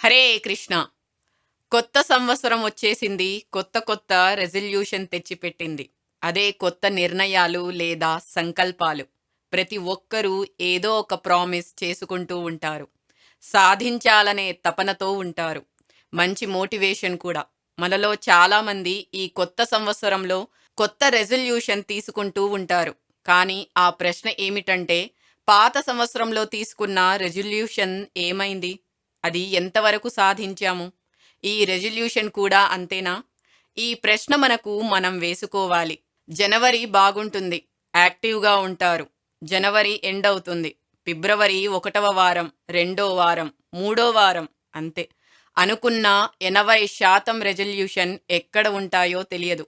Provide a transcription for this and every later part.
హరే కృష్ణ. కొత్త సంవత్సరం వచ్చేసింది. కొత్త కొత్త రెజల్యూషన్ తెచ్చిపెట్టింది. అదే కొత్త నిర్ణయాలు లేదా సంకల్పాలు. ప్రతి ఒక్కరూ ఏదో ఒక ప్రామిస్ చేసుకుంటూ ఉంటారు. సాధించాలనే తపనతో ఉంటారు. మంచి మోటివేషన్ కూడా. మనలో చాలామంది ఈ కొత్త సంవత్సరంలో కొత్త రెజల్యూషన్ తీసుకుంటూ ఉంటారు. కానీ ఆ ప్రశ్న ఏమిటంటే, పాత సంవత్సరంలో తీసుకున్న రెజల్యూషన్ ఏమైంది? అది ఎంతవరకు సాధించాము? ఈ రెజల్యూషన్ కూడా అంతేనా? ఈ ప్రశ్న మనం వేసుకోవాలి. జనవరి బాగుంటుంది. యాక్టివ్‌గా ఉంటారు. జనవరి ఎండ్ అవుతుంది. ఫిబ్రవరి 1వ వారం, 2వ వారం, 3వ వారం అంతే. అనుకున్న 80% రెజల్యూషన్ ఎక్కడ ఉంటాయో తెలియదు.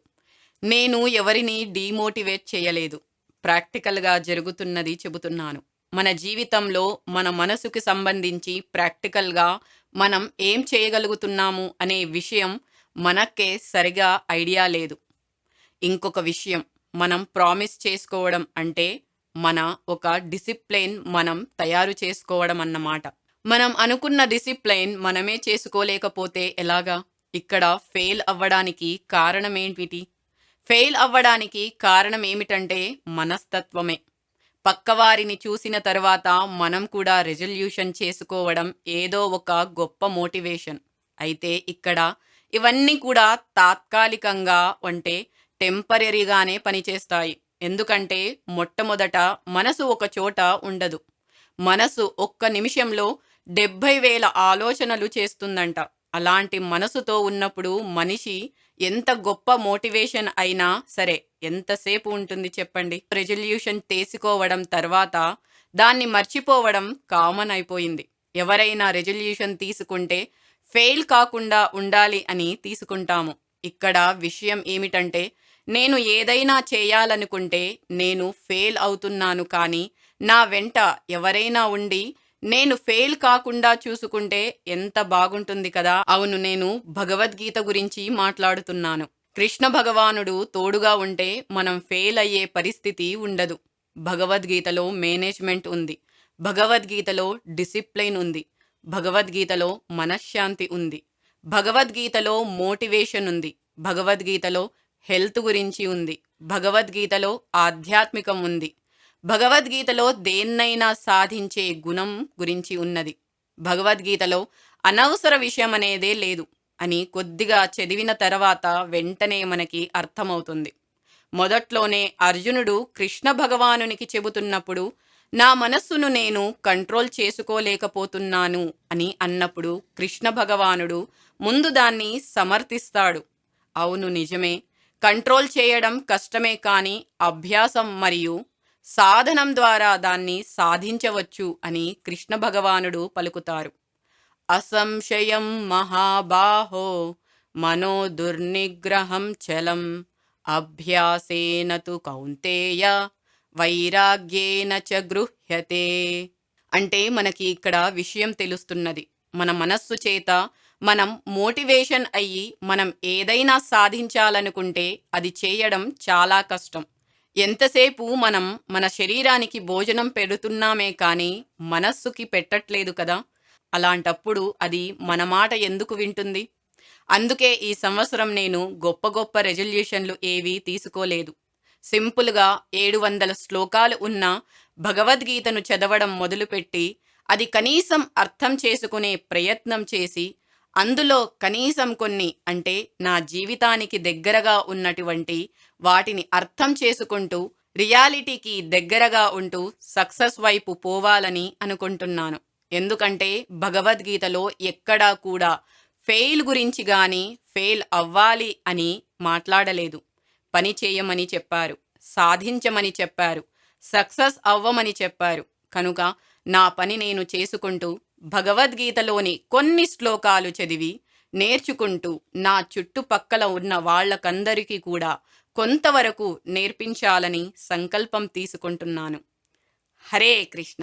నేను ఎవరిని డీమోటివేట్ చేయలేదు. ప్రాక్టికల్‌గా జరుగుతున్నది చెబుతున్నాను. మన జీవితంలో మన మనసుకి సంబంధించి ప్రాక్టికల్‌గా మనం ఏం చేయగలుగుతున్నాము అనే విషయం మనకే సరిగా ఐడియా లేదు. ఇంకొక విషయం, మనం ప్రామిస్ చేసుకోవడం అంటే మన ఒక డిసిప్లిన్ మనం తయారు చేసుకోవడం అన్నమాట. మనం అనుకున్న డిసిప్లిన్ మనమే చేసుకోలేకపోతే ఎలాగా? ఇక్కడ ఫెయిల్ అవ్వడానికి కారణమేంటి? ఫెయిల్ అవ్వడానికి కారణం ఏమిటంటే మనస్తత్వమే. పక్కవారిని చూసిన తర్వాత మనం కూడా రెజల్యూషన్ చేసుకోవడం ఏదో ఒక గొప్ప మోటివేషన్. అయితే ఇక్కడ ఇవన్నీ కూడా తాత్కాలికంగా అంటే టెంపరరీగానే పనిచేస్తాయి. ఎందుకంటే మొట్టమొదట మనసు ఒక చోట ఉండదు. మనసు ఒక్క నిమిషంలో 70,000 ఆలోచనలు చేస్తుందంట. అలాంటి మనసుతో ఉన్నప్పుడు మనిషి ఎంత గొప్ప మోటివేషన్ అయినా సరే ఎంతసేపు ఉంటుంది చెప్పండి. రెజల్యూషన్ తీసుకోవడం తర్వాత దాన్ని మర్చిపోవడం కామన్ అయిపోయింది. ఎవరైనా రెజల్యూషన్ తీసుకుంటే ఫెయిల్ కాకుండా ఉండాలి అని తీసుకుంటాము. ఇక్కడ విషయం ఏమిటంటే, నేను ఏదైనా చేయాలనుకుంటే నేను ఫెయిల్ అవుతున్నాను, కానీ నా వెంట ఎవరైనా ఉండి నేను ఫెయిల్ కాకుండా చూసుకుంటే ఎంత బాగుంటుంది కదా. అవును, నేను భగవద్గీత గురించి మాట్లాడుతున్నాను. కృష్ణ భగవానుడు తోడుగా ఉంటే మనం ఫెయిల్ అయ్యే పరిస్థితి ఉండదు. భగవద్గీతలో మేనేజ్మెంట్ ఉంది. భగవద్గీతలో డిసిప్లైన్ ఉంది. భగవద్గీతలో మనశ్శాంతి ఉంది. భగవద్గీతలో మోటివేషన్ ఉంది. భగవద్గీతలో హెల్త్ గురించి ఉంది. భగవద్గీతలో ఆధ్యాత్మికం ఉంది. భగవద్గీతలో దేన్నైనా సాధించే గుణం గురించి ఉన్నది. భగవద్గీతలో అనవసర విషయం అనేదే లేదు అని కొద్దిగా చదివిన తర్వాత వెంటనే మనకి అర్థమవుతుంది. మొదట్లోనే అర్జునుడు కృష్ణ భగవానునికి చెబుతున్నప్పుడు, నా మనస్సును నేను కంట్రోల్ చేసుకోలేకపోతున్నాను అని అన్నప్పుడు కృష్ణ భగవానుడు ముందు దాన్ని సమర్థిస్తాడు. అవును, నిజమే. కంట్రోల్ చేయడం కష్టమే, కానీ అభ్యాసం మరియు సాధనం ద్వారా దాన్ని సాధించవచ్చు అని కృష్ణ భగవానుడు పలుకుతారు. అసంశయం మహాబాహో మనో దుర్నిగ్రహం చలం అభ్యాసేన తు కౌంతేయ వైరాగ్యేన చ గృహ్యతే. అంటే మనకి ఇక్కడ విషయం తెలుస్తున్నది. మన మనస్సు చేత మనం మోటివేషన్ అయ్యి మనం ఏదైనా సాధించాలనుకుంటే అది చేయడం చాలా కష్టం. ఎంతసేపు మనం మన శరీరానికి భోజనం పెడుతున్నామే కానీ మనస్సుకి పెట్టట్లేదు కదా. అలాంటప్పుడు అది మన మాట ఎందుకు వింటుంది? అందుకే ఈ సంవత్సరం నేను గొప్ప గొప్ప రెజల్యూషన్లు ఏవీ తీసుకోలేదు. సింపుల్గా 700 శ్లోకాలు ఉన్న భగవద్గీతను చదవడం మొదలుపెట్టి అది కనీసం అర్థం చేసుకునే ప్రయత్నం చేసి అందులో కనీసం కొన్ని అంటే నా జీవితానికి దగ్గరగా ఉన్నటువంటి వాటిని అర్థం చేసుకుంటూ రియాలిటీకి దగ్గరగా ఉంటూ సక్సెస్ వైపు పోవాలని అనుకుంటున్నాను. ఎందుకంటే భగవద్గీతలో ఎక్కడా కూడా ఫెయిల్ గురించి కానీ ఫెయిల్ అవ్వాలి అని మాట్లాడలేదు. పని చేయమని చెప్పారు, సాధించమని చెప్పారు, సక్సెస్ అవ్వమని చెప్పారు. కనుక నా పని నేను చేసుకుంటూ భగవద్గీతలోని కొన్ని శ్లోకాలు చదివి నేర్చుకుంటూ నా చుట్టుపక్కల ఉన్న వాళ్ళకందరికీ కూడా కొంతవరకు నేర్పించాలని సంకల్పం తీసుకుంటున్నాను. హరే కృష్ణ.